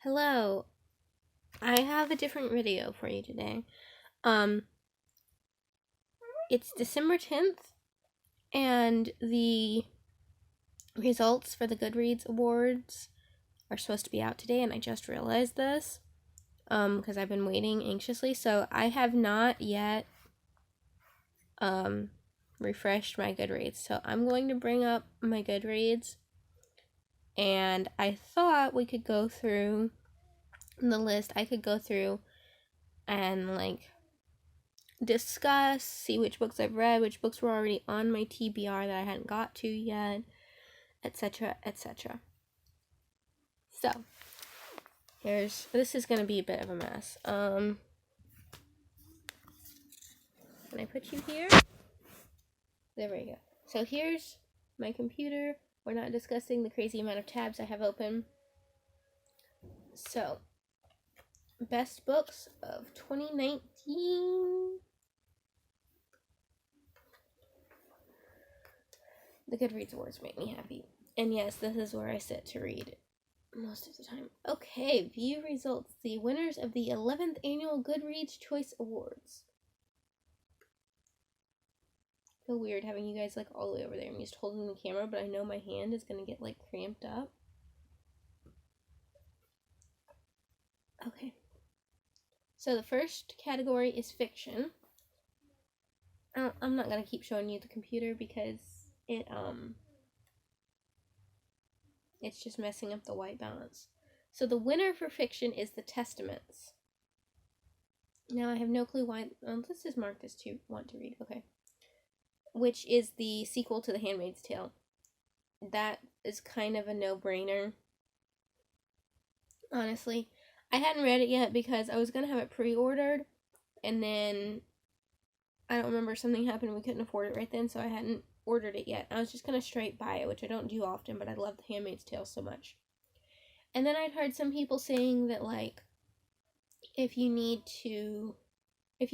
Hello. I have a different video for you today. Um, it's December 10th, and the results for the Goodreads Awards are supposed to be out today, and I just realized this, because I've been waiting anxiously. So I have not yet, refreshed my Goodreads. So I'm going to bring up my Goodreads, and I thought we could go through the list. I could go through and discuss, see which books I've read, which books were already on my TBR that I hadn't got to yet, etc., etc. So, this is going to be a bit of a mess. Can I put you here? There we go. So here's my computer. We're not discussing the crazy amount of tabs I have open. So, best books of 2019. The Goodreads Awards make me happy. And yes, this is where I sit to read most of the time. Okay, view results. The winners of the 11th Annual Goodreads Choice Awards. I feel weird having you guys all the way over there. I'm just holding the camera, but I know my hand is going to get cramped up. Okay. So the first category is fiction. I'm not going to keep showing you the computer because it's just messing up the white balance. So the winner for fiction is The Testaments. Now I have no clue why. Let's just mark this to want to read. Okay. Which is the sequel to The Handmaid's Tale. That is kind of a no-brainer. Honestly. I hadn't read it yet because I was going to have it pre-ordered. And then, I don't remember, something happened and we couldn't afford it right then. So I hadn't ordered it yet. I was just going to straight buy it, which I don't do often. But I love The Handmaid's Tale so much. And then I'd heard some people saying that, if you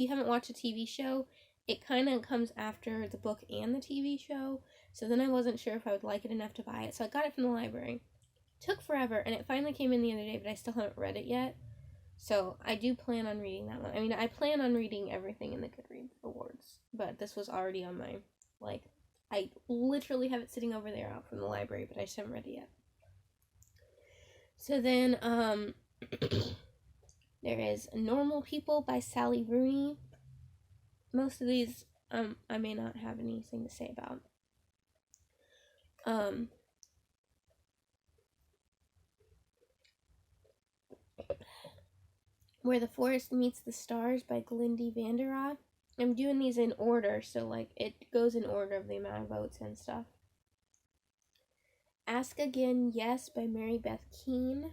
haven't watched a TV show, it kind of comes after the book and the TV show. So then I wasn't sure if I would like it enough to buy it. So I got it from the library. It took forever, and it finally came in the other day, but I still haven't read it yet. So I do plan on reading that one. I mean, I plan on reading everything in the Goodreads Awards. But this was already on my, I literally have it sitting over there out from the library, but I just haven't read it yet. So then, there is Normal People by Sally Rooney. Most of these, I may not have anything to say about. Where the Forest Meets the Stars by Glindy Vanderaa. I'm doing these in order, so, it goes in order of the amount of votes and stuff. Ask Again, Yes by Mary Beth Keane.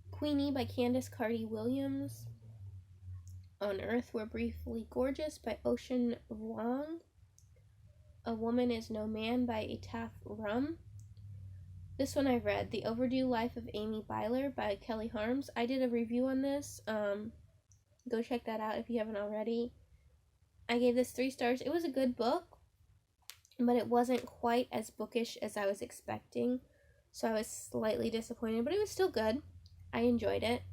Queenie by Candace Carty Williams. On Earth We're Briefly Gorgeous by Ocean Vuong. A Woman Is No Man by Etaf Rum. This one I've read. The Overdue Life of Amy Byler by Kelly Harms. I did a review on this. Go check that out if you haven't already. I gave this 3 stars. It was a good book, but it wasn't quite as bookish as I was expecting. So I was slightly disappointed, but it was still good. I enjoyed it.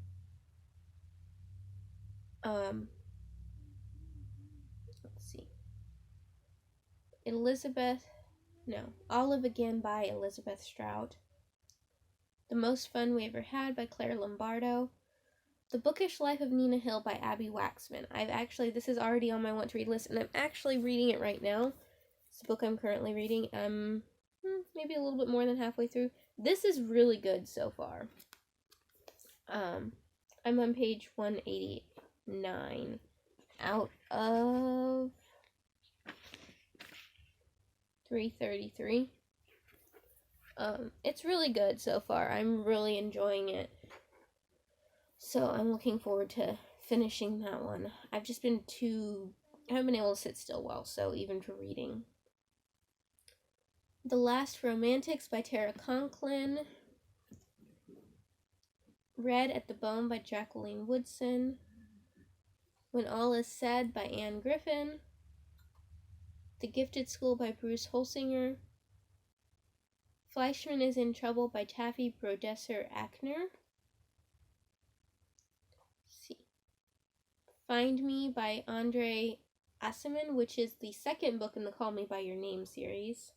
Let's see. Olive Again by Elizabeth Strout. The Most Fun We Ever Had by Claire Lombardo. The Bookish Life of Nina Hill by Abby Waxman. This is already on my want to read list, and I'm actually reading it right now. It's a book I'm currently reading. Maybe a little bit more than halfway through. This is really good so far. I'm on page 189 out of 333. It's really good so far. I'm really enjoying it. So I'm looking forward to finishing that one. I haven't been able to sit still well, so even for reading. The Last Romantics by Tara Conklin. Red at the Bone by Jacqueline Woodson. When All Is Said by Anne Griffin. The Gifted School by Bruce Holsinger. Fleischman is in Trouble by Taffy Brodesser Ackner. Find Me by Andre Aciman, which is the second book in the Call Me By Your Name series.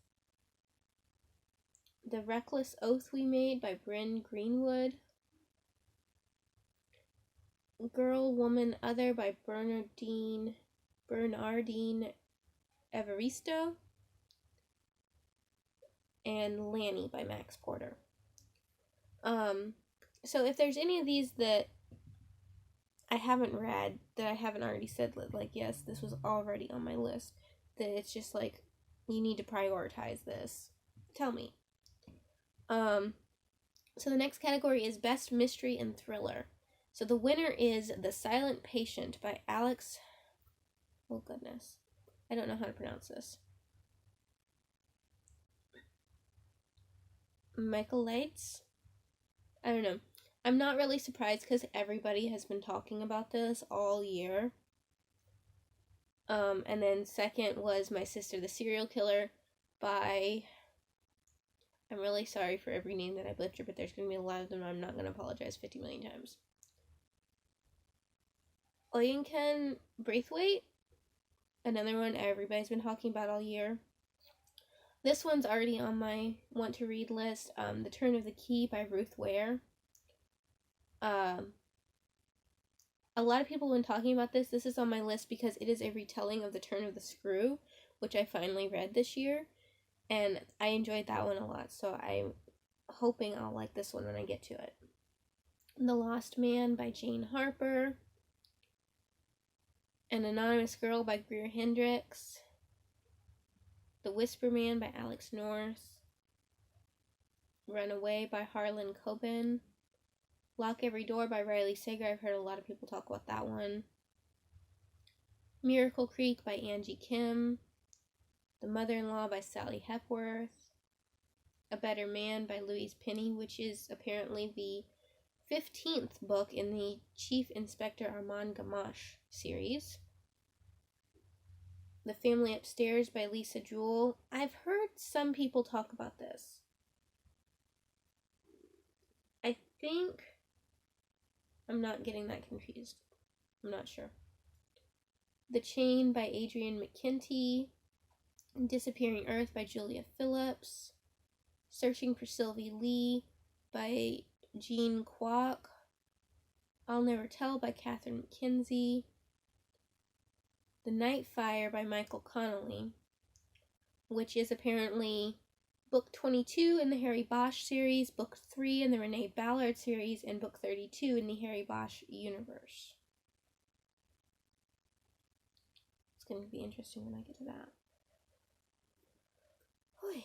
The Reckless Oath We Made by Bryn Greenwood. Girl, Woman, Other by Bernardine Evaristo. And Lanny by Max Porter. So if there's any of these that I haven't read, that I haven't already said, like, yes, this was already on my list, that it's just like, you need to prioritize this, tell me. So the next category is Best Mystery and Thriller. So the winner is The Silent Patient by Alex, oh goodness, I don't know how to pronounce this. Michael Leitz? I don't know. I'm not really surprised because everybody has been talking about this all year. And then second was My Sister the Serial Killer by... I'm really sorry for every name that I butcher, but there's going to be a lot of them and I'm not going to apologize 50 million times. Oyinkan Braithwaite, another one everybody's been talking about all year. This one's already on my want to read list. The Turn of the Key by Ruth Ware. A lot of people have been talking about this. This is on my list because it is a retelling of The Turn of the Screw, which I finally read this year, and I enjoyed that one a lot, so I'm hoping I'll like this one when I get to it. The Lost Man by Jane Harper. An Anonymous Girl by Greer Hendricks. The Whisper Man by Alex North. Runaway by Harlan Coben. Lock Every Door by Riley Sager. I've heard a lot of people talk about that one. Miracle Creek by Angie Kim. The Mother-in-Law by Sally Hepworth. A Better Man by Louise Penny, which is apparently the 15th book in the Chief Inspector Armand Gamache series. The Family Upstairs by Lisa Jewell. I've heard some people talk about this. I think... I'm not getting that confused. I'm not sure. The Chain by Adrienne McKenty. Disappearing Earth by Julia Phillips. Searching for Sylvie Lee by Jean Kwok. I'll Never Tell by Catherine McKenzie. The Night Fire by Michael Connelly, which is apparently book 22 in the Harry Bosch series, book 3 in the Renee Ballard series, and book 32 in the Harry Bosch universe. It's going to be interesting when I get to that. Oy.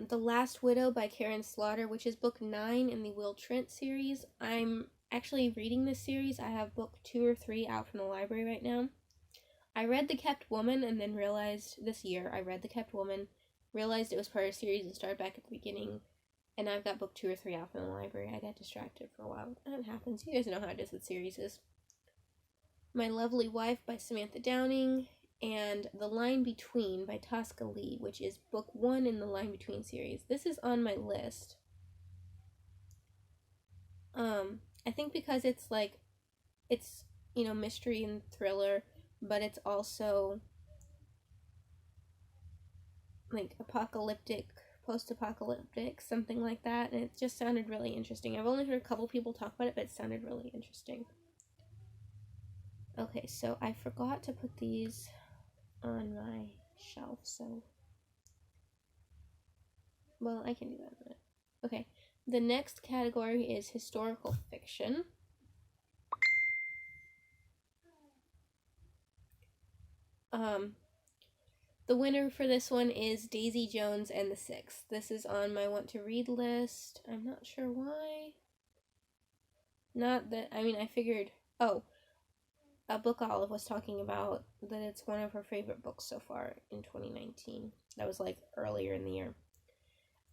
The Last Widow by Karen Slaughter, which is book 9 in the Will Trent series. I'm actually reading this series. I have book 2 or 3 out from the library right now. I read The Kept Woman and then realized this year, realized it was part of a series and started back at the beginning, and I've got book 2 or 3 out from the library. I got distracted for a while. That happens. You guys know how it is with series. My Lovely Wife by Samantha Downing, and The Line Between by Tosca Lee, which is book 1 in the Line Between series. This is on my list. I think because it's mystery and thriller, but it's also like apocalyptic, post-apocalyptic, something like that, and it just sounded really interesting. I've only heard a couple people talk about it, but it sounded really interesting. Okay, so I forgot to put these on my shelf, so... Well, I can do that in a minute. Okay, the next category is historical fiction. The winner for this one is Daisy Jones and the Six. This is on my want to read list. I'm not sure why. Not that, I figured, a Book Olive was talking about that it's one of her favorite books so far in 2019. That was like earlier in the year.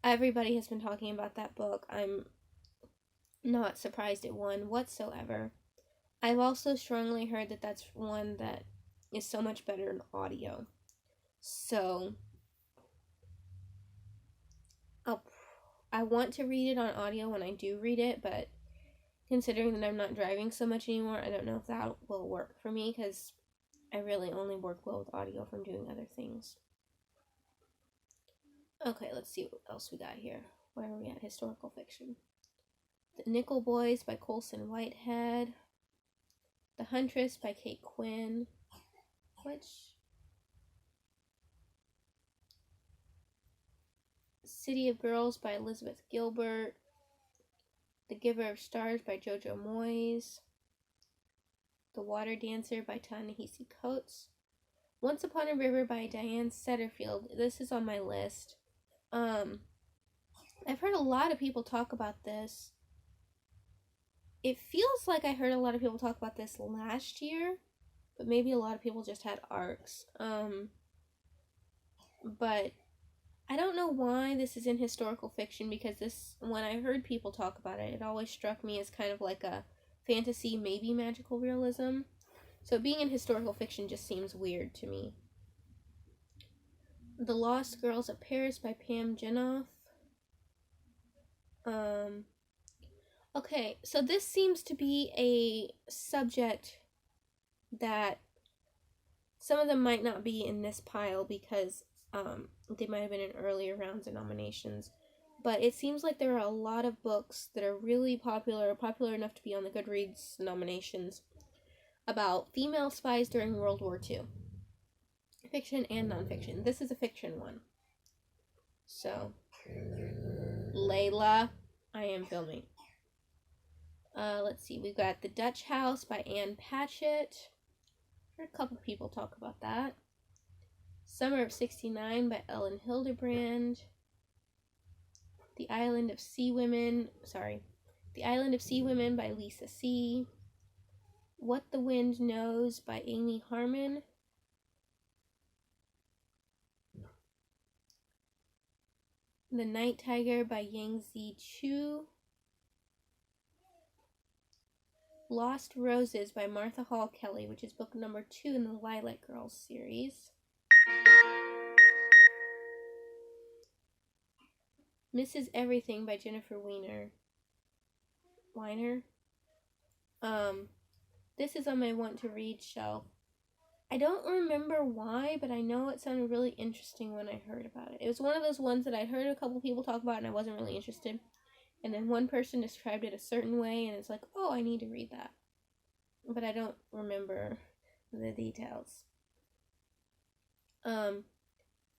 Everybody has been talking about that book. I'm not surprised it won whatsoever. I've also strongly heard that that's one that is so much better in audio. So I want to read it on audio when I do read it, but considering that I'm not driving so much anymore, I don't know if that will work for me, because I really only work well with audio from doing other things. Okay, let's see what else we got here. Where are we at? Historical fiction. The Nickel Boys by Colson Whitehead. The Huntress by Kate Quinn. City of Girls by Elizabeth Gilbert. The Giver of Stars by Jojo Moyes. The Water Dancer by Ta-Nehisi Coates. Once Upon a River by Diane Setterfield. This is on my list. I've heard a lot of people talk about this. It feels like I heard a lot of people talk about this last year, but maybe a lot of people just had arcs. But I don't know why this is in historical fiction, because this, when I heard people talk about it, it always struck me as kind of like a fantasy, maybe magical realism. So being in historical fiction just seems weird to me. The Lost Girls of Paris by Pam Jenoff. Okay, so this seems to be a subject that some of them might not be in this pile because they might have been in earlier rounds of nominations. But it seems like there are a lot of books that are really popular enough to be on the Goodreads nominations, about female spies during World War II. Fiction and nonfiction. This is a fiction one. So, Layla, I am filming. Let's see, we've got The Dutch House by Anne Patchett. Heard a couple people talk about that. Summer of '69 by Ellen Hildebrand. The Island of Sea Women by Lisa C. What the Wind Knows by Amy Harmon. The Night Tiger by Yangzi Chu. Lost Roses by Martha Hall Kelly, which is book number 2 in the Lilac Girls series. Mrs. Everything by Jennifer Weiner. This is on my want to read shelf. I don't remember why, but I know it sounded really interesting when I heard about it. It was one of those ones that I heard a couple people talk about and I wasn't really interested. And then one person described it a certain way and it's like, oh, I need to read that. But I don't remember the details.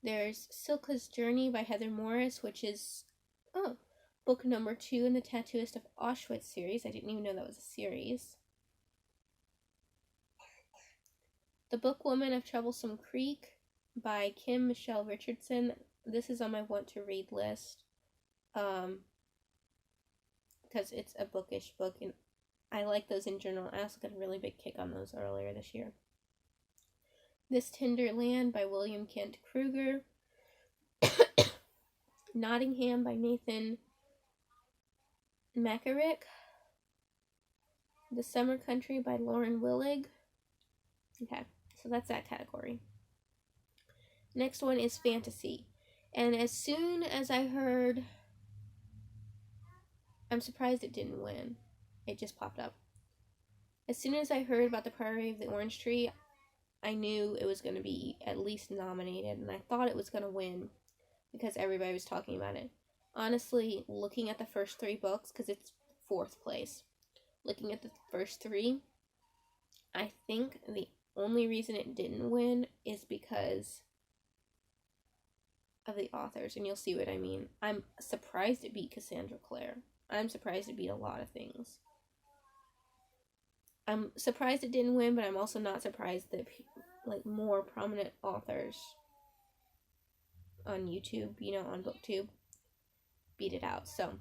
There's Silka's Journey by Heather Morris, which is book number 2 in the Tattooist of Auschwitz series. I didn't even know that was a series. The Bookwoman of Troublesome Creek by Kim Michelle Richardson. This is on my want to read list. Because it's a bookish book and I like those in general. I also got a really big kick on those earlier this year. This Tender Land by William Kent Kruger. Nottingham by Nathan Makarick. The Summer Country by Lauren Willig. Okay, so that's that category. Next one is fantasy. And as soon as I heard... I'm surprised it didn't win. It just popped up. As soon as I heard about The Priory of the Orange Tree, I knew it was going to be at least nominated, and I thought it was going to win because everybody was talking about it. Honestly, looking at the first 3 books, because it's 4th place, looking at the first 3, I think the only reason it didn't win is because of the authors, and you'll see what I mean. I'm surprised it beat Cassandra Clare. I'm surprised it beat a lot of things. I'm surprised it didn't win, but I'm also not surprised that more prominent authors on YouTube, on BookTube, beat it out. So,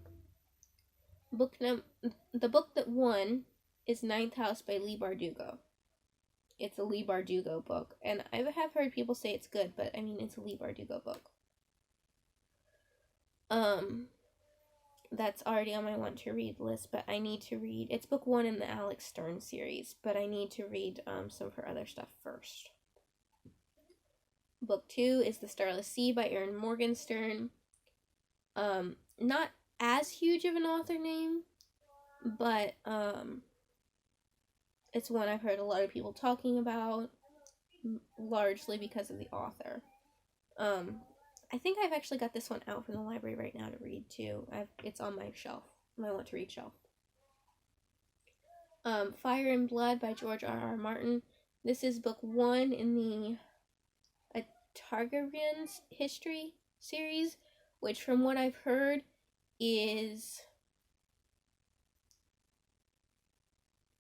the book that won is Ninth House by Leigh Bardugo. It's a Leigh Bardugo book, and I have heard people say it's good, but I mean, it's a Leigh Bardugo book. That's already on my want to read list, but I need to read, it's book 1 in the Alex Stern series, but I need to read some of her other stuff first. Book 2 is The Starless Sea by Erin Morgenstern. Not as huge of an author name, but it's one I've heard a lot of people talking about, largely because of the author. I think I've actually got this one out from the library right now to read too. It's on my shelf, my want to read shelf. Fire and Blood by George R.R. Martin. This is book 1 in the Targaryen's history series, which from what I've heard is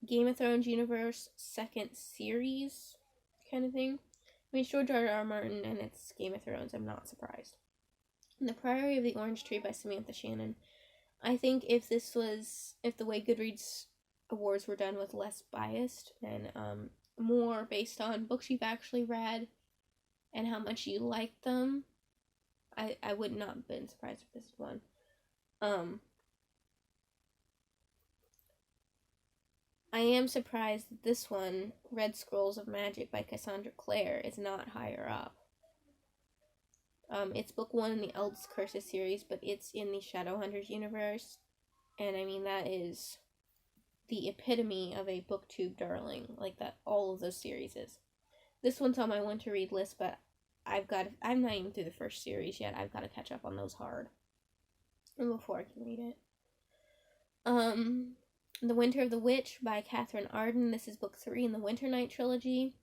Game of Thrones universe second series kind of thing. I mean, it's George R.R. Martin and it's Game of Thrones. I'm not surprised. And The Priory of the Orange Tree by Samantha Shannon. I think if the way Goodreads awards were done with less biased and more based on books you've actually read and how much you like them, I would not have been surprised if this won. I am surprised that this one, Red Scrolls of Magic by Cassandra Clare, is not higher up. It's book 1 in the Eldest Curses series, but it's in the Shadowhunters universe. And I mean, that is the epitome of a booktube darling, like that all of those series is. This one's on my want to read list, but I'm not even through the first series yet. I've got to catch up on those hard. And before I can read it. The Winter of the Witch by Catherine Arden. This is book 3 in the Winter Night trilogy.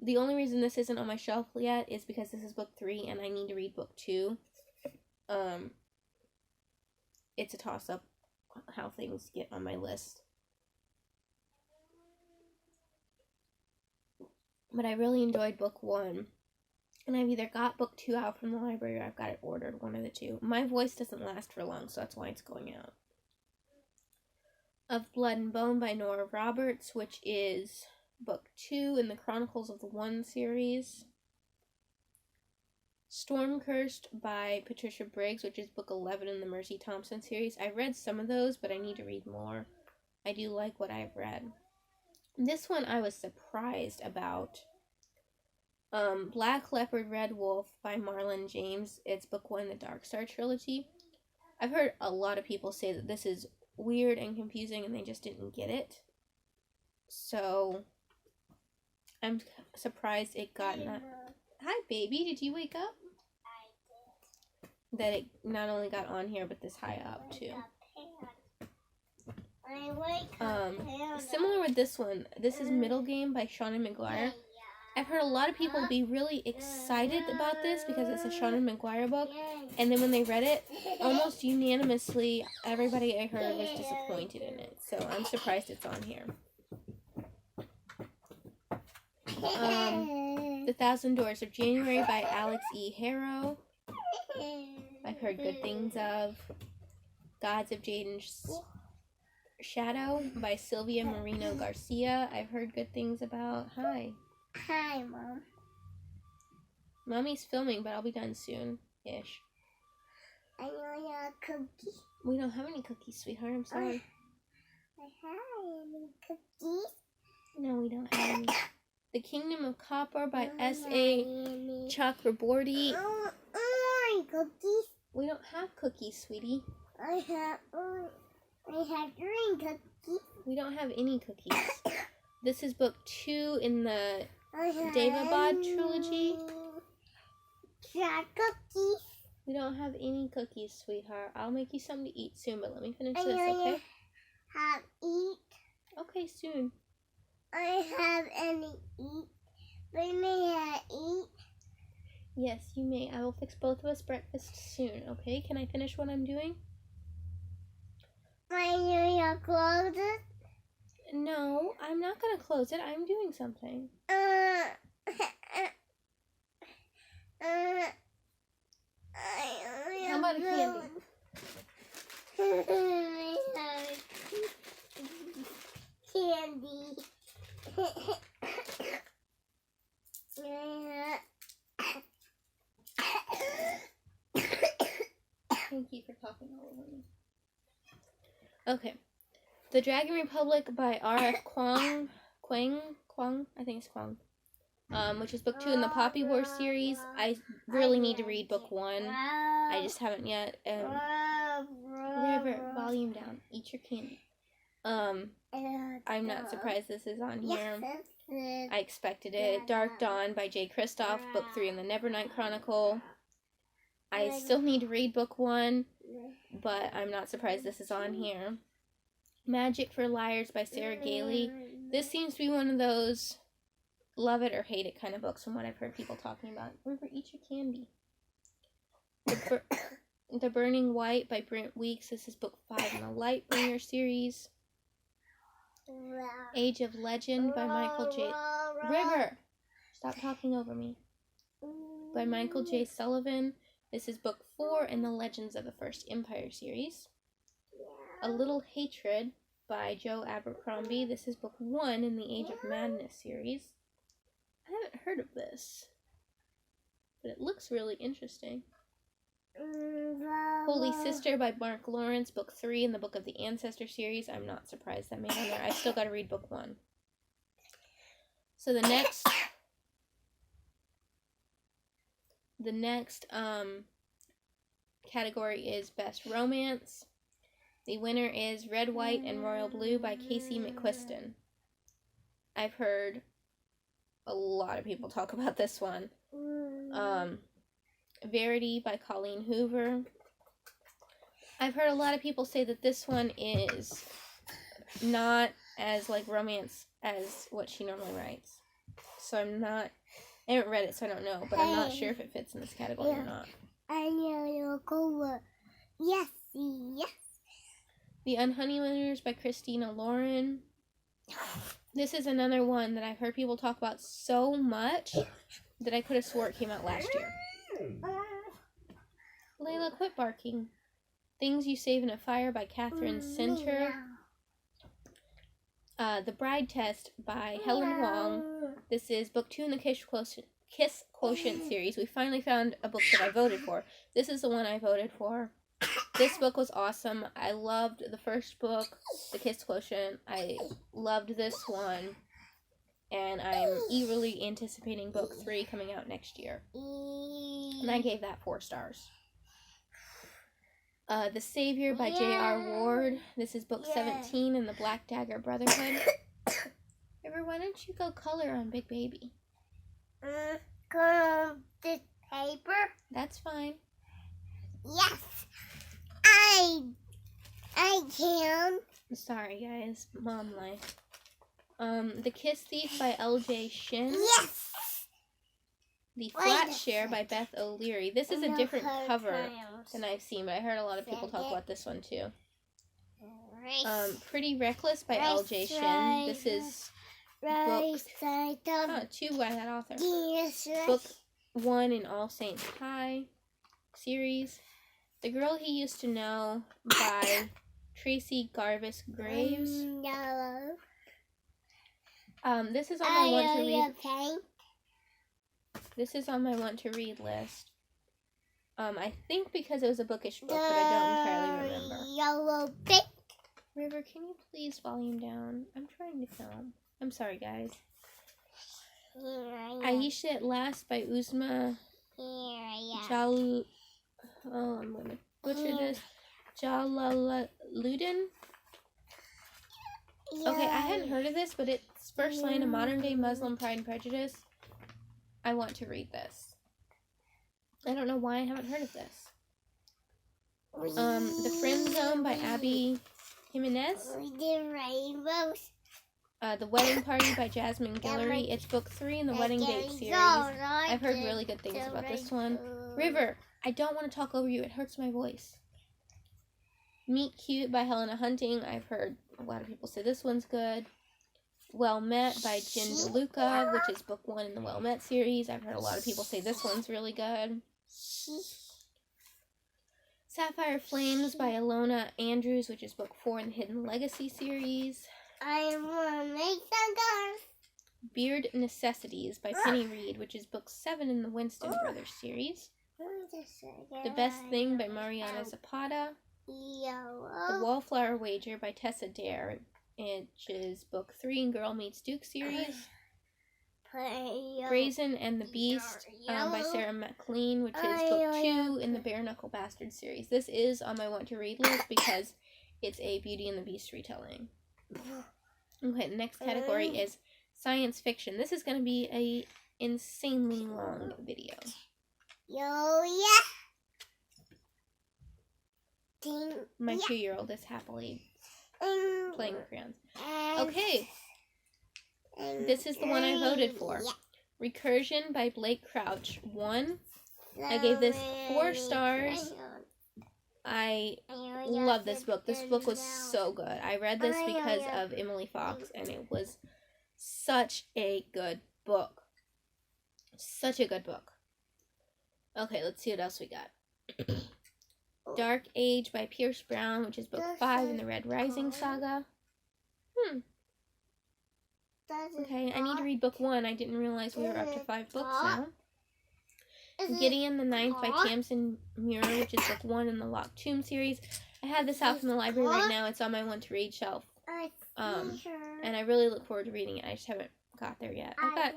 The only reason this isn't on my shelf yet is because this is book 3 and I need to read book 2. It's a toss-up how things get on my list. But I really enjoyed book 1. And I've either got book 2 out from the library or I've got it ordered, one of the two. My voice doesn't last for long, so that's why it's going out. Of Blood and Bone by Nora Roberts, which is book 2 in the Chronicles of the One series. Stormcursed by Patricia Briggs, which is book 11 in the Mercy Thompson series. I read some of those, but I need to read more. I do like what I've read. This one I was surprised about. Black Leopard Red Wolf by Marlon James. It's book 1 in the Dark Star trilogy. I've heard a lot of people say that this is weird and confusing and they just didn't get it. So I'm surprised it got not. Hi baby, did you wake up? I did. That it not only got on here but this high up too. Similar with this one, this is Middle Game by Seanan McGuire. I've heard a lot of people be really excited about this because it's a Seanan McGuire book, and then when they read it, almost unanimously, everybody I heard was disappointed in it. So I'm surprised it's on here. The Thousand Doors of January by Alex E. Harrow. I've heard good things of. Gods of Jaden's Shadow by Sylvia Marino Garcia. I've heard good things about. Hi. Hi, Mom. Mommy's filming, but I'll be done soon-ish. I want a cookie. We don't have any cookies, sweetheart. I'm sorry. I have any cookies. No, we don't have any. The Kingdom of Copper by S.A. Chakraborty. I want cookies. We don't have cookies, sweetie. I have green cookies. We don't have any cookies. This is book 2 in the I have Devabad trilogy. Cookies. We don't have any cookies, sweetheart. I'll make you something to eat soon, but let me finish this, okay? Have eat. Okay, soon. I have any eat. But may I eat? Yes, you may. I will fix both of us breakfast soon, okay? Can I finish what I'm doing? When you close it? No, I'm not going to close it. I'm doing something. How about a candy? Candy. Thank you for talking all over me. Okay. The Dragon Republic by R.F. Kuang, I think it's Kuang. Which is book 2 in the Poppy War series. I really need to read book 1. I just haven't yet. River, volume down. Eat your candy. I'm not surprised this is on here. I expected it. Dark Dawn by Jay Kristoff, book 3 in the Nevernight Chronicle. I still need to read book 1, but I'm not surprised this is on here. Magic for Liars by Sarah Gailey. This seems to be one of those love it or hate it kind of books from what I've heard people talking about. River, eat your candy. The Burning White by Brent Weeks. This is book 5 in the Lightbringer series. Age of Legend by Michael J. River! Stop talking over me. By Michael J. Sullivan. This is book 4 in the Legends of the First Empire series. A Little Hatred by Joe Abercrombie. This is book 1 in the Age of Madness series. I haven't heard of this, but it looks really interesting. Holy Sister by Mark Lawrence, book 3 in the Book of the Ancestor series. I'm not surprised that made on there. I still got to read book 1. So the next category is Best Romance. The winner is Red, White, and Royal Blue by Casey McQuiston. I've heard a lot of people talk about this one. Verity by Colleen Hoover. I've heard a lot of people say that this one is not as like romance as what she normally writes. So I haven't read it, so I don't know, but I'm not sure if it fits in this category or not. I know go. Yes. The Unhoneymooners by Christina Lauren. This is another one that I've heard people talk about so much that I could have swore it came out last year. Layla, quit barking. Things You Save in a Fire by Catherine Center. The Bride Test by Helen Wong. This is book 2 in the Kiss Quotient series. We finally found a book that I voted for. This is the one I voted for. This book was awesome. I loved the first book, The Kiss Quotient. I loved this one. And I'm eagerly anticipating book 3 coming out next year. And I gave that 4 stars. The Savior by J.R. Ward. This is book 17 in the Black Dagger Brotherhood. River, why don't you go color on Big Baby? Color on this paper? That's fine. Yes, I can. Sorry, guys. Mom life. The Kiss Thief by L.J. Shin. Yes. The Flat Share by Beth O'Leary. This is a different cover than I've seen, but I heard a lot of people talk about this one too. Pretty Reckless by L.J. Shin. This is book 2 by that author. Book 1 in All Saints High series. The Girl He Used to Know by Tracy Garvis Graves. This is on my want to read. This is on my want to read list. I think because it was a bookish book, but I don't entirely remember. Yellow pink. River, can you please volume down? I'm trying to film. I'm sorry, guys. Aisha at Last by Uzma I'm gonna butcher this. Jalaluddin. Okay, I hadn't heard of this, but it's first line of modern day Muslim Pride and Prejudice. I want to read this. I don't know why I haven't heard of this. The Friend Zone by Abby Jimenez. We did rainbows. The Wedding Party by Jasmine Guillory. It's book 3 in the Wedding Date series. I've heard really good things about this one. River, I don't want to talk over you. It hurts my voice. Meet Cute by Helena Hunting. I've heard a lot of people say this one's good. Well Met by Jen DeLuca, which is book 1 in the Well Met series. I've heard a lot of people say this one's really good. Sapphire Flames by Ilona Andrews, which is book 4 in the Hidden Legacy series. I want to make some cars. Beard Necessities by Penny Reed, which is book 7 in the Winston Brothers series. The Best Thing by Mariana Zapata. The Wallflower Wager by Tessa Dare, which is book 3 in Girl Meets Duke series. Brazen and the Beast by Sarah McLean, which is book 2 in the Bare Knuckle Bastard series. This is on my want to read list because it's a Beauty and the Beast retelling. Okay, the next category is science fiction. This is going to be a insanely long video. My 2-year-old is happily playing with crayons. Okay. This is the one I voted for. Recursion by Blake Crouch. 1. I gave this 4 stars. I love this book. This book was so good. I read this because of Emily Fox, and it was such a good book. Such a good book. Okay, let's see what else we got. Dark Age by Pierce Brown, which is book 5 in the Red Rising saga. Okay, I need to read book 1. I didn't realize we were up to 5 books now. Gideon the Ninth by Tamsin Muir, which is book 1 in the Locked Tomb series. I have this out from the library right now. It's on my want to read shelf. And I really look forward to reading it. I just haven't got there yet. I've got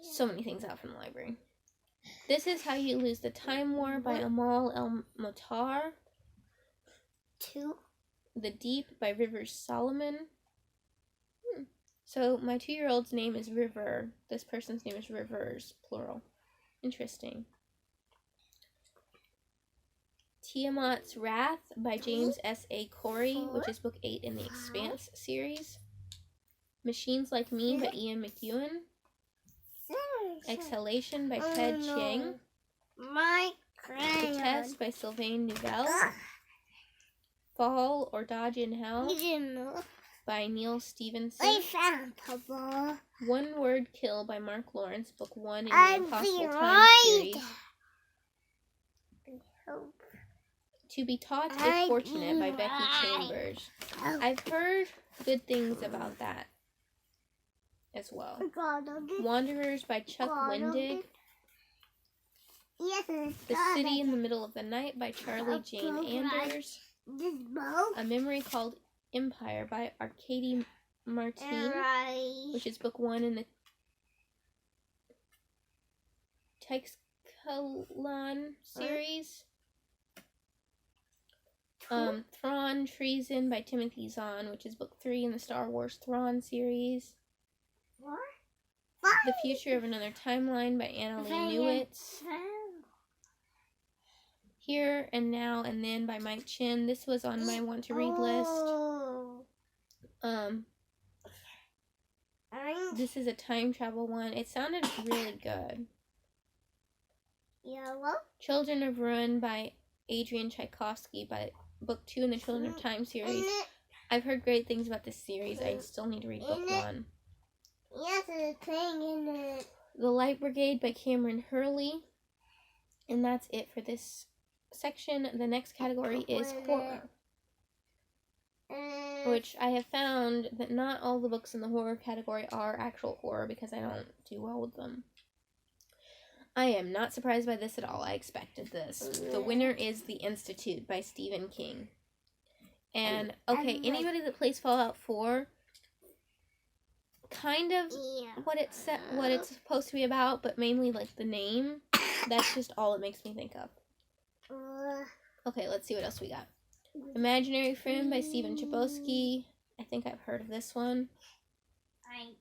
so many things out from the library. This is How You Lose the Time War by Amal El-Motar. 2. The Deep by Rivers Solomon. So my 2-year-old's name is River. This person's name is Rivers, plural. Interesting. Tiamat's Wrath by James S.A. Corey, which is book 8 in the Expanse series. Machines Like Me by Ian McEwan. Exhalation by Ted Chiang. The Test by Sylvain Nouvelle. Fall or Dodge in Hell by Neil Stevenson. One Word Kill by Mark Lawrence, book 1 in the Impossible Time series. To Be Taught If Fortunate by Becky Chambers. I've heard good things about that as well. Wanderers by Chuck Wendig. The City in the Middle of the Night by Charlie Jane Anders. A Memory Called Empire by Arcady Martin, which is book 1 in the Texcalan series. Thrawn Treason by Timothy Zahn, which is book 3 in the Star Wars Thrawn series. The Future of Another Timeline by Anna Lee Newitz. Here and Now and Then by Mike Chin. This was on my want to read list. This is a time travel one. It sounded really good. Children of Ruin by Adrian Tchaikovsky, by book 2 in the Children of Time series. I've heard great things about this series. I still need to read book 1. Yes, it's playing in it. The Light Brigade by Cameron Hurley. And that's it for this section. The next category is horror, which I have found that not all the books in the horror category are actual horror because I don't do well with them. I am not surprised by this at all. I expected this. The winner is The Institute by Stephen King. And, okay, anybody that plays Fallout 4, kind of what it's supposed to be about, but mainly, like, the name, that's just all it makes me think of. Okay, let's see what else we got. Imaginary Friend by Stephen Chbosky. I think I've heard of this one.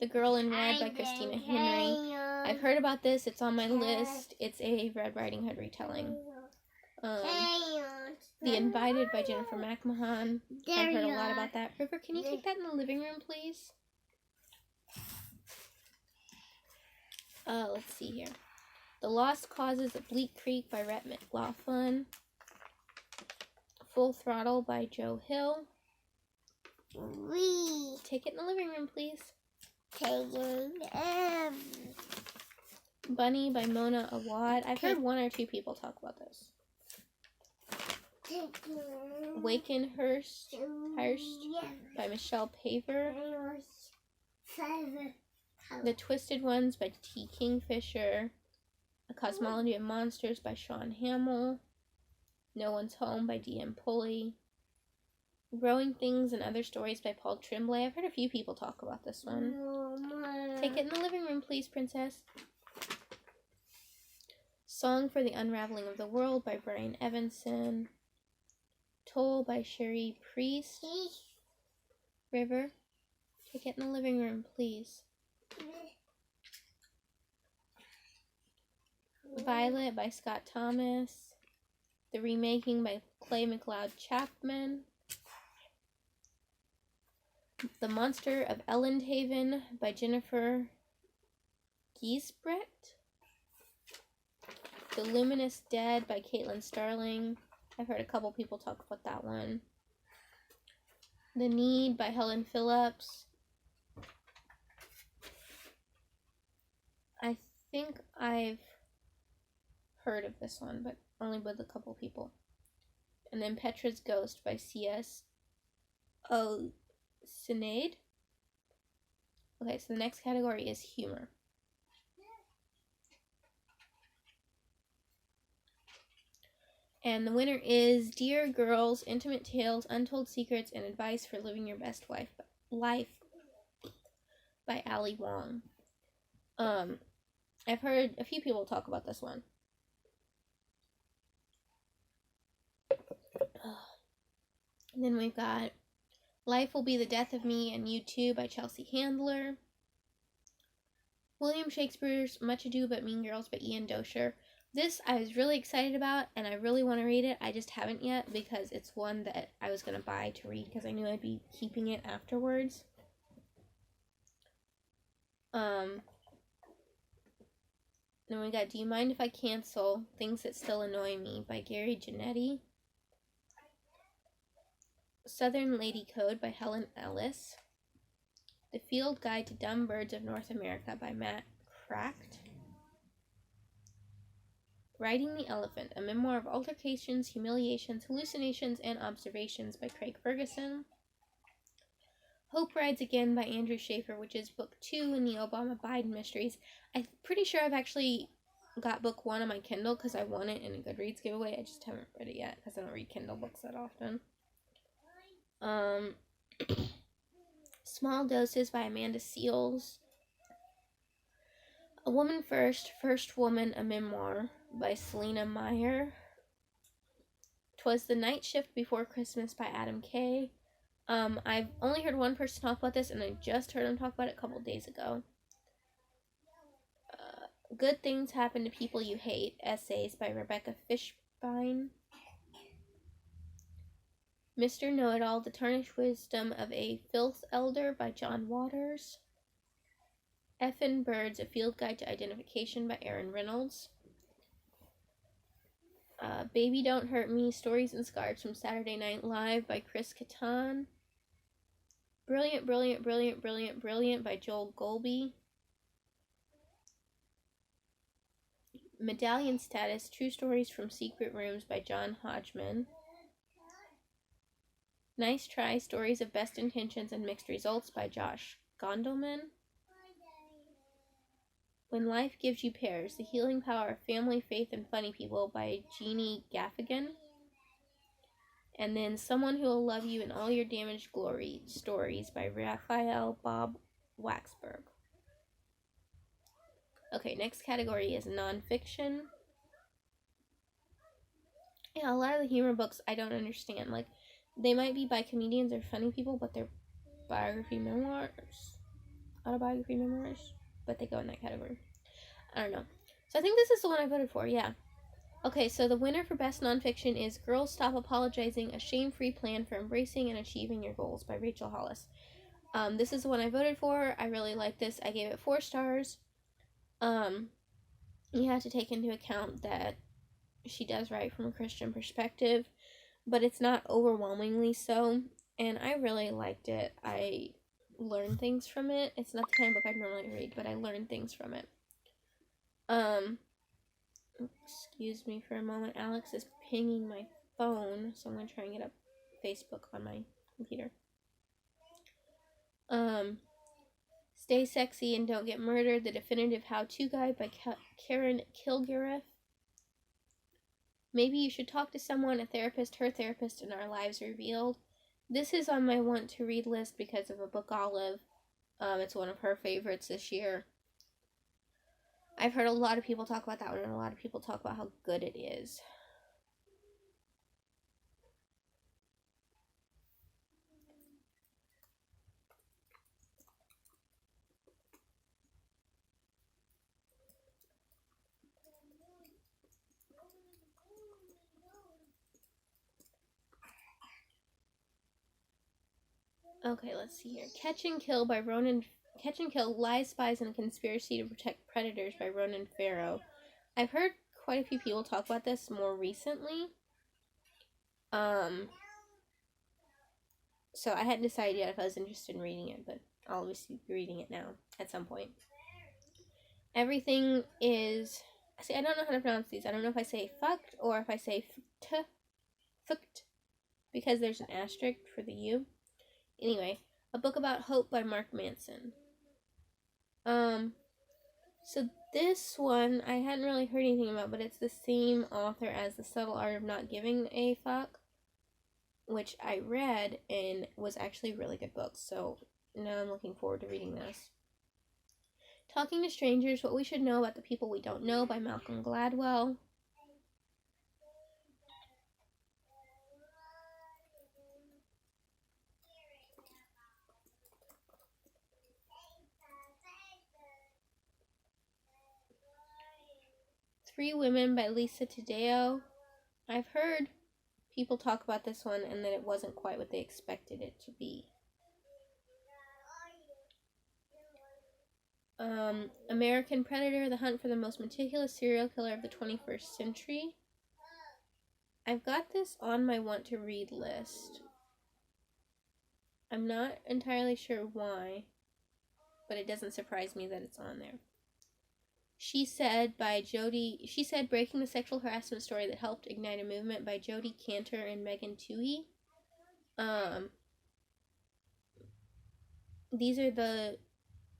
The Girl in Red by Christina Henry. I've heard about this. It's on my list. It's a Red Riding Hood retelling. The Invited by Jennifer McMahon. I've heard a lot about that. River, can you take that in the living room, please? Let's see here. The Lost Causes of Bleak Creek by Rhett McLaughlin. Full Throttle by Joe Hill. Take it in the living room, please. Bunny by Mona Awad. I've heard 1 or 2 people talk about this. Wakenhurst by Michelle Paver. The Twisted Ones by T. Kingfisher. A Cosmology of Monsters by Sean Hamill. No One's Home by D.M. Pulley. Growing Things and Other Stories by Paul Tremblay. I've heard a few people talk about this one. Take it in the living room, please, princess. Song for the Unraveling of the World by Brian Evanson. Toll by Sherry Priest. River. Take it in the living room, please. Violet by Scott Thomas. The Remaking by Clay McLeod Chapman. The Monster of Elendhaven by Jennifer Giesbrecht. The Luminous Dead by Caitlin Starling. I've heard a couple people talk about that one. The Need by Helen Phillips. I think I've heard of this one, but only with a couple people. And then Petra's Ghost by C.S. Sinead. Okay, so the next category is humor. And the winner is Dear Girls, Intimate Tales, Untold Secrets, and Advice for Living Your Best Life by Ali Wong. I've heard a few people talk about this one. And then we've got Life Will Be the Death of Me and You Too by Chelsea Handler. William Shakespeare's Much Ado About Mean Girls by Ian Dozier. This I was really excited about, and I really want to read it. I just haven't yet because it's one that I was going to buy to read because I knew I'd be keeping it afterwards. Then we got Do You Mind If I Cancel? Things That Still Annoy Me by Gary Janetti. Southern Lady Code by Helen Ellis. The Field Guide to Dumb Birds of North America by Matt Cracked. Riding the Elephant, a memoir of altercations, humiliations, hallucinations, and observations by Craig Ferguson. Hope Rides Again by Andrew Schaefer, which is book 2 in the Obama-Biden mysteries. I'm pretty sure I've actually got book 1 on my Kindle because I won it in a Goodreads giveaway. I just haven't read it yet because I don't read Kindle books that often. Small Doses by Amanda Seales. A Woman First, First Woman, a Memoir by Selena Meyer. 'Twas the Night Shift Before Christmas by Adam Kay. I've only heard one person talk about this, and I just heard him talk about it a couple days ago. Good Things Happen to People You Hate, Essays by Rebecca Fishbein. Mr. Know-It-All, The Tarnished Wisdom of a Filth Elder by John Waters. Effin' Birds, A Field Guide to Identification by Aaron Reynolds. Baby Don't Hurt Me, Stories and Scars from Saturday Night Live by Chris Kattan. Brilliant, Brilliant, Brilliant, Brilliant, Brilliant by Joel Golby. Medallion Status, True Stories from Secret Rooms by John Hodgman. Nice Try, Stories of Best Intentions and Mixed Results by Josh Gondelman. When Life Gives You Pears, The Healing Power of Family, Faith, and Funny People by Jeannie Gaffigan. And then Someone Who Will Love You in All Your Damaged Glory, Stories by Raphael Bob Waxberg. Okay, next category is nonfiction. Yeah, a lot of the humor books I don't understand. Like, they might be by comedians or funny people, but they're autobiography memoirs, but they go in that category. I don't know. So I think this is the one I voted for, yeah. Okay, so the winner for Best Nonfiction is Girls Stop Apologizing, A Shame-Free Plan for Embracing and Achieving Your Goals by Rachel Hollis. This is the one I voted for. I really like this. I gave it 4 stars. You have to take into account that she does write from a Christian perspective, but it's not overwhelmingly so, and I really liked it. I learned things from it. It's not the kind of book I'd normally read, but I learned things from it. Excuse me for a moment. Alex is pinging my phone, so I'm going to try and get up Facebook on my computer. Stay Sexy and Don't Get Murdered, The Definitive How-To Guide by Karen Kilgariff. Maybe You Should Talk to Someone, A Therapist, Her Therapist, and Our Lives Revealed This is on my want to read list because of a book Olive. It's one of her favorites this year. I've heard a lot of people talk about that one, and a lot of people talk about how good it is. Okay, let's see here. Catch and Kill, Lies, Spies, and a Conspiracy to Protect Predators by Ronan Farrow. I've heard quite a few people talk about this more recently. So I hadn't decided yet if I was interested in reading it, but I'll obviously be reading it now at some point. Everything is... See, I don't know how to pronounce these. I don't know if I say fucked or if I say fucked, because there's an asterisk for the U. Anyway, a book about hope by Mark Manson. So this one I hadn't really heard anything about, but it's the same author as The Subtle Art of Not Giving a Fuck, which I read and was actually a really good book. So now I'm looking forward to reading this. Talking to Strangers, What We Should Know About the People We Don't Know by Malcolm Gladwell. Three Women by Lisa Taddeo. I've heard people talk about this one and that it wasn't quite what they expected it to be. American Predator, The Hunt for the Most Meticulous Serial Killer of the 21st Century. I've got this on my want to read list. I'm not entirely sure why, but it doesn't surprise me that it's on there. She Said, Breaking the Sexual Harassment Story That Helped Ignite a Movement by Jodi Kantor and Megan Twohey. These are the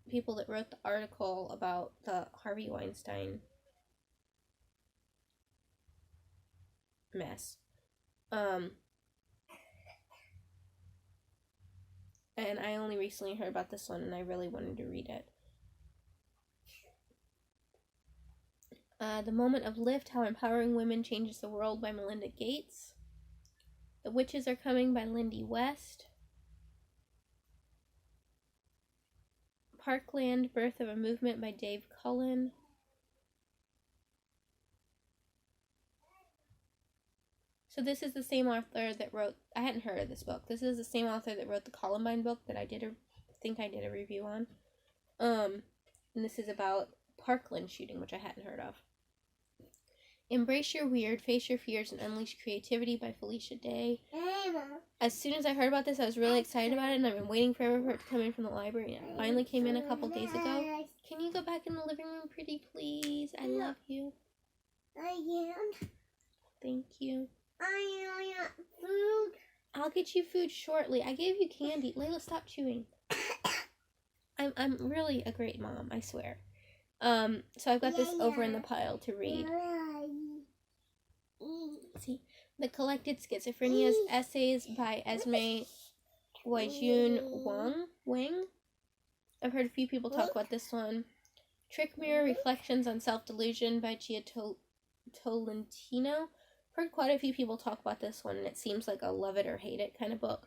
people that wrote the article about the Harvey Weinstein mess. And I only recently heard about this one and I really wanted to read it. The Moment of Lift, How Empowering Women Changes the World by Melinda Gates. The Witches Are Coming by Lindy West. Parkland, Birth of a Movement by Dave Cullen. So this is the same author that wrote... I hadn't heard of this book. This is the same author that wrote the Columbine book that I think I did a review on. And this is about Parkland shooting, which I hadn't heard of. Embrace Your Weird, Face Your Fears, and Unleash Creativity by Felicia Day. As soon as I heard about this, I was really excited about it, and I've been waiting forever for it to come in from the library, and it finally came in a couple days ago. Can you go back in the living room, pretty please? I love you. I am. Thank you. I want food. I'll get you food shortly. I gave you candy. Layla, stop chewing. I'm really a great mom, I swear. So I've got this over in the pile to read. Let's see. The Collected Schizophrenia's Essays by Esme Wajun Wang. I've heard a few people talk about this one. Trick Mirror, Reflections on Self-Delusion by Gia Tolentino. Heard quite a few people talk about this one, and it seems like a love it or hate it kind of book.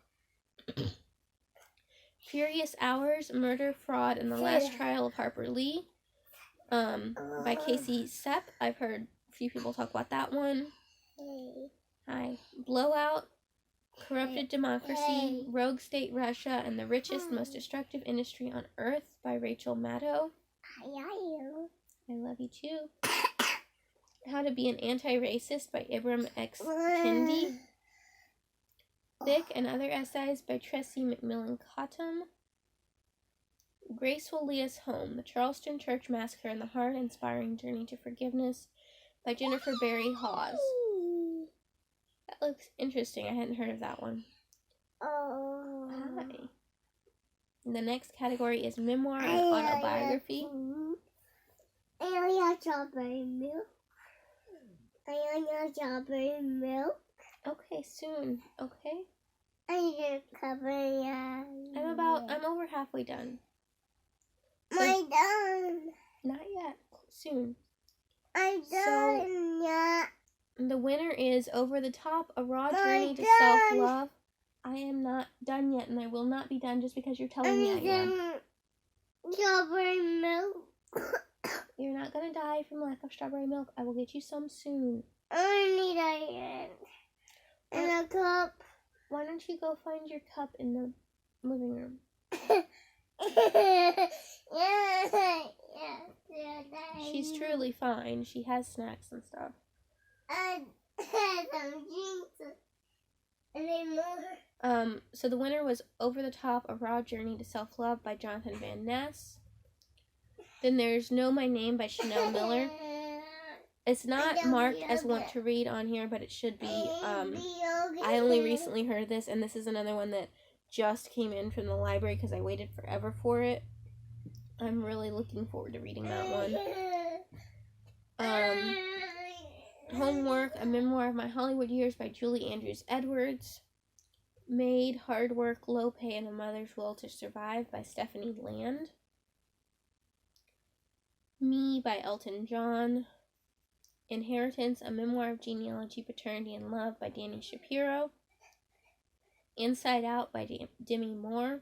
Furious Hours, Murder, Fraud, and the Last Trial of Harper Lee by Casey Sepp. I've heard a few people talk about that one. Hi. Blowout, Corrupted Democracy, Rogue State Russia, and the Richest, Most Destructive Industry on Earth by Rachel Maddow. I love you too. How to Be an Anti-Racist by Ibram X. Kendi. Thick and Other Essays by Tressie McMillan Cottom. Grace Will Lead Us Home, The Charleston Church Massacre and the Heart-Inspiring Journey to Forgiveness by Jennifer Berry Hawes. That looks interesting. I hadn't heard of that one. Oh. Hi. The next category is Memoir and Autobiography. I want strawberry milk. I want strawberry milk. Okay, soon. Okay. I just cover I'm over halfway done. My done. Not yet. Soon. I done yet. The winner is Over the Top, A Raw Journey to done. Self-Love. I am not done yet, and I will not be done just because you're telling me I am. Strawberry milk. You're not going to die from lack of strawberry milk. I will get you some soon. I need iron. And a cup. Why don't you go find your cup in the living room? She's truly fine. She has snacks and stuff. And some drinks. Anymore. So the winner was Over the Top, A Raw Journey to Self-Love by Jonathan Van Ness. Then there's Know My Name by Chanel Miller. It's not marked as want to read on here, but it should be. I only recently heard this, and this is another one that just came in from the library because I waited forever for it. I'm really looking forward to reading that one. Homework, A Memoir of My Hollywood Years by Julie Andrews Edwards. Made, Hard Work, Low Pay, and A Mother's Will to Survive by Stephanie Land. Me by Elton John. Inheritance, A Memoir of Genealogy, Paternity, and Love by Dani Shapiro. Inside Out by Demi Moore.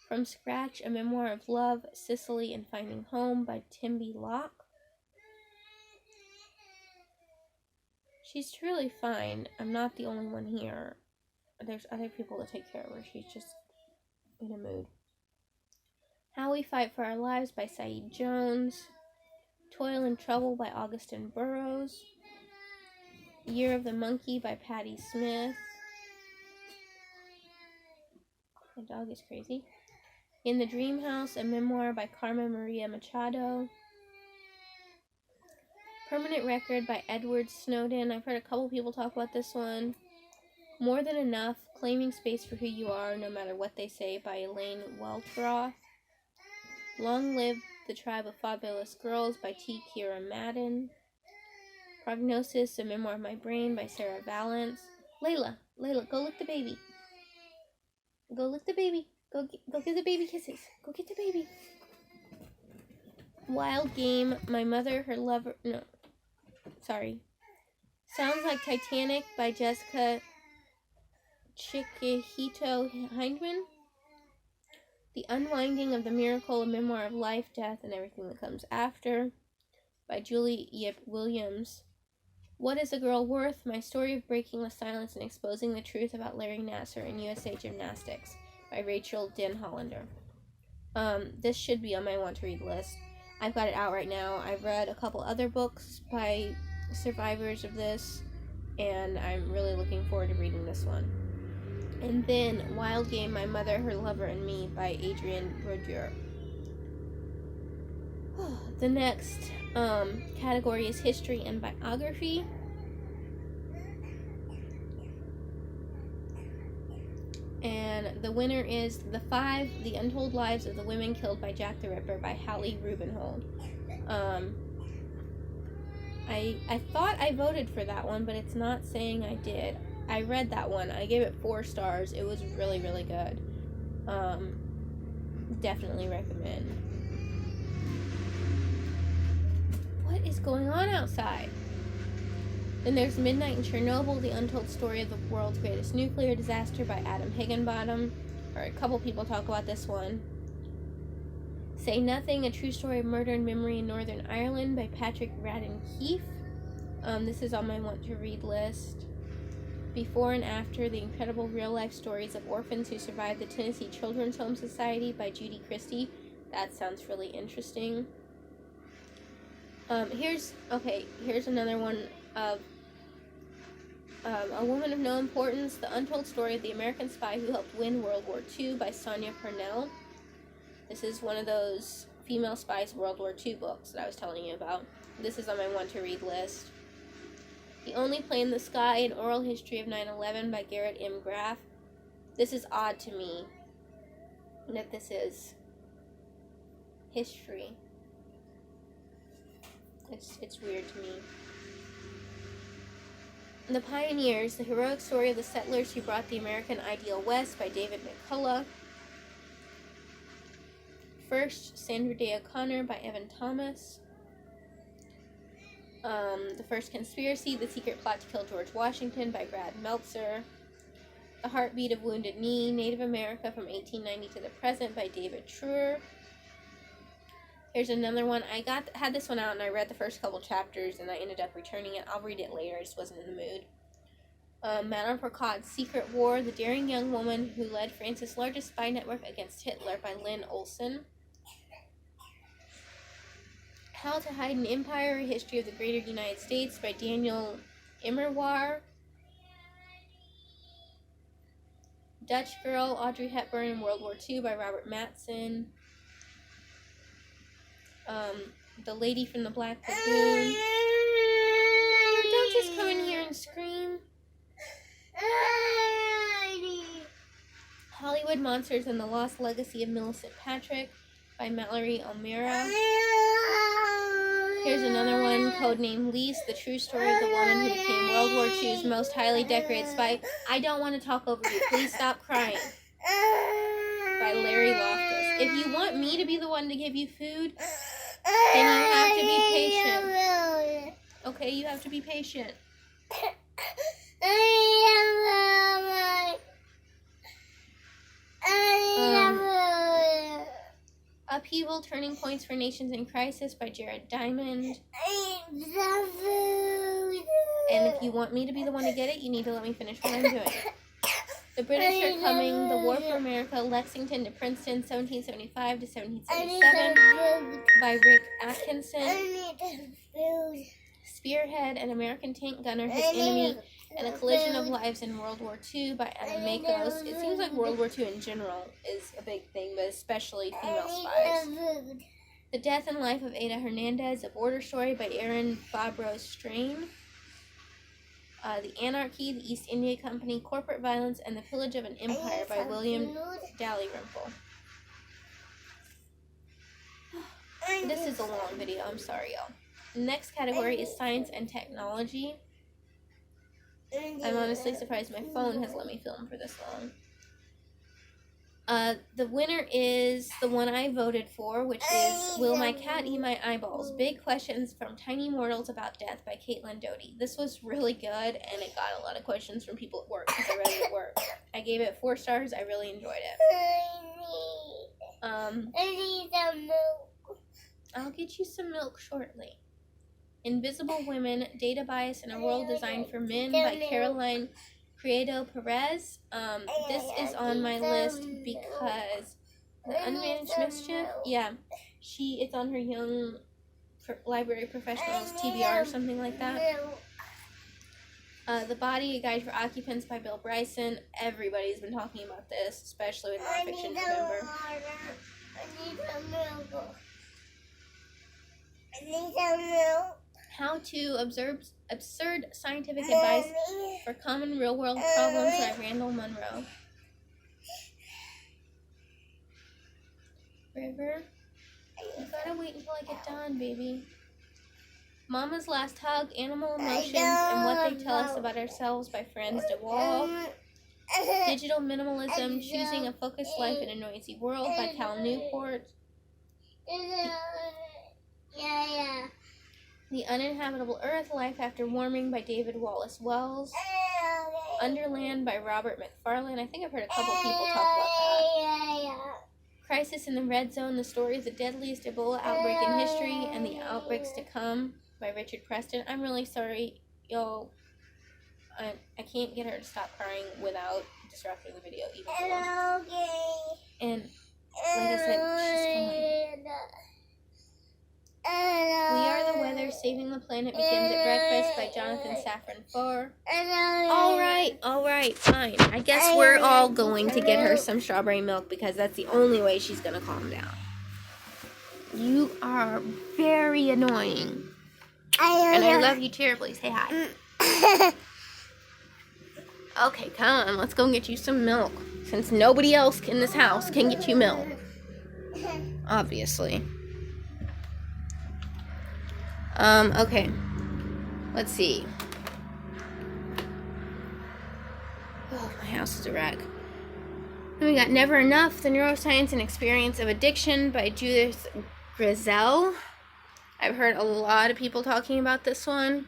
From Scratch, A Memoir of Love, Sicily, and Finding Home by Timby Locke. She's truly fine. I'm not the only one here. There's other people to take care of her. She's just in a mood. How We Fight for Our Lives by Saeed Jones. Toil and Trouble by Augustin Burroughs. Year of the Monkey by Patti Smith. My dog is crazy. In the Dream House, A Memoir by Carmen Maria Machado. Permanent Record by Edward Snowden. I've heard a couple people talk about this one. More Than Enough, Claiming Space for Who You Are, No Matter What They Say by Elaine Welteroth. Long Live the Tribe of Fabulous Girls by T. Kira Madden. Prognosis, A Memoir of My Brain by Sarah Valance. Layla, go lick the baby. Go lick the baby. Go give the baby kisses. Go get the baby. Wild Game, My Mother, Her Lover... No. Sorry. Sounds Like Titanic by Jessica Chikihito Hindman. The Unwinding of the Miracle, A Memoir of Life, Death, and Everything That Comes After by Julie Yip Williams. What is a Girl Worth? My Story of Breaking the Silence and Exposing the Truth About Larry Nassar in USA Gymnastics by Rachel Den Hollander. This should be on my want to read list. I've got it out right now. I've read a couple other books by survivors of this, and I'm really looking forward to reading this one. And then Wild Game, My Mother, Her Lover, and Me by Adrienne Brodeur. The next category is History and Biography. And the winner is The Untold Lives of the Women Killed by Jack the Ripper by Hallie Rubenhold. I thought I voted for that one, but it's not saying I did. I read that one. I gave it 4 stars. It was really, really good. Definitely recommend. What is going on outside? Then there's Midnight in Chernobyl, The Untold Story of the World's Greatest Nuclear Disaster by Adam Higginbottom. Or a couple people talk about this one. Say Nothing, A True Story of Murder and Memory in Northern Ireland by Patrick Radden Keefe. This is on my want to read list. Before and After, The Incredible Real-Life Stories of Orphans Who Survived the Tennessee Children's Home Society by Judy Christie. That sounds really interesting. Here's another one of A Woman of No Importance, The Untold Story of the American Spy Who Helped Win World War II by Sonia Purnell. This is one of those female spies World War II books that I was telling you about. This is on my want to read list. The Only Plane in the Sky, An Oral History of 9/11 by Garrett M. Graff. This is odd to me that this is history. It's weird to me. The Pioneers, the heroic story of the settlers who brought the American ideal west by David McCullough. First, Sandra Day O'Connor by Evan Thomas. The First Conspiracy, The Secret Plot to Kill George Washington by Brad Meltzer. The Heartbeat of Wounded Knee, Native America from 1890 to the Present by David Truer. Here's another one. I had this one out and I read the first couple chapters and I ended up returning it. I'll read it later. I just wasn't in the mood. Madame Picard's Secret War, The Daring Young Woman Who Led France's Largest Spy Network Against Hitler by Lynn Olson. How to Hide an Empire, A History of the Greater United States by Daniel Immerwahr. Dutch Girl, Audrey Hepburn in World War II by Robert Matson. The Lady from the Black Lagoon. Don't just come in here and scream. Hollywood Monsters and the Lost Legacy of Millicent Patrick by Mallory O'Meara. Here's another one, codename Lise, the true story of the woman who became World War II's most highly decorated spy. I don't want to talk over you. Please stop crying. By Larry Loftus. If you want me to be the one to give you food, then you have to be patient. Okay, you have to be patient. Upheaval, Turning Points for Nations in Crisis by Jared Diamond. And if you want me to be the one to get it, you need to let me finish what I'm doing. The British Are Coming, The War for America, Lexington to Princeton, 1775 to 1777 by Rick Atkinson. Spearhead, An American Tank Gunner, His Enemy, and A Collision of Lives in World War II by Anna Makos. It seems like World War II in general is a big thing, but especially female spies. The Death and Life of Ada Hernandez, A Border Story by Aaron Fabro Strain. The Anarchy, The East India Company, Corporate Violence, and the Pillage of an Empire by William Dalrymple. This is a long video, I'm sorry, y'all. Next category is Science and Technology. I'm honestly surprised my phone has let me film for this long. The winner is the one I voted for, which is Will My Cat Eat My Eyeballs? Big Questions from Tiny Mortals About Death by Caitlin Doty. This was really good, and it got a lot of questions from people at work because I read it at work. I gave it 4 stars. I really enjoyed it. I need some milk. I'll get you some milk shortly. Invisible Women, Data Bias in a World Designed for Men by Caroline Prieto Perez. This is on my list because the Unmanaged Mischief, it's on her Young Library Professionals TBR or something like that. The Body, A Guide for Occupants by Bill Bryson. Everybody's been talking about this, especially with Nonfiction November. I need some milk. I need some milk. How to Absurd Scientific Advice for Common Real-World Problems by Randall Munro. River, you gotta wait until I get done, baby. Mama's Last Hug, Animal Emotions and What They Tell Us About Ourselves by Franz de Waal. Digital Minimalism, Choosing a Focused Life in a Noisy World by Cal Newport. The Uninhabitable Earth, Life After Warming by David Wallace Wells. Underland by Robert McFarlane. I think I've heard a couple people talk about that. Crisis in the Red Zone, The Story of the Deadliest Ebola Outbreak in History and the Outbreaks to Come by Richard Preston. I'm really sorry, y'all. I can't get her to stop crying without disrupting the video even more. And like I said, she's fine. We Are the Weather, Saving the Planet Begins at Breakfast by Jonathan Safran Foer. Alright, fine. I guess we're all going to get her some strawberry milk because that's the only way she's going to calm down. You are very annoying. And I love you terribly. Say hi. Okay, come on. Let's go get you some milk. Since nobody else in this house can get you milk. Obviously. Okay. Let's see. Oh, my house is a wreck. And we got Never Enough, The Neuroscience and Experience of Addiction by Judith Grisel. I've heard a lot of people talking about this one.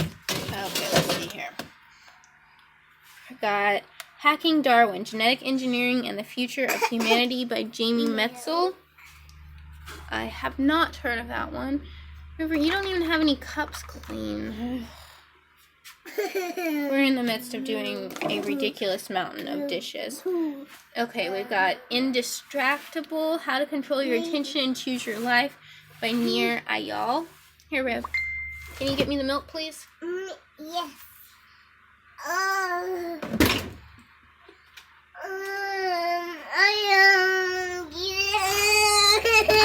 Okay, let's see here. I got Hacking Darwin, Genetic Engineering and the Future of Humanity by Jamie Metzel. I have not heard of that one. River, you don't even have any cups clean. We're in the midst of doing a ridiculous mountain of dishes. Okay, we've got Indistractable, How to Control Your Attention and Choose Your Life by Nir Ayal. Here, Riv. Can you get me the milk, please? Yes.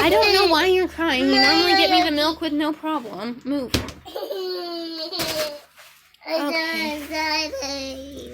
I don't know why you're crying. You normally get me the milk with no problem. Move. Okay.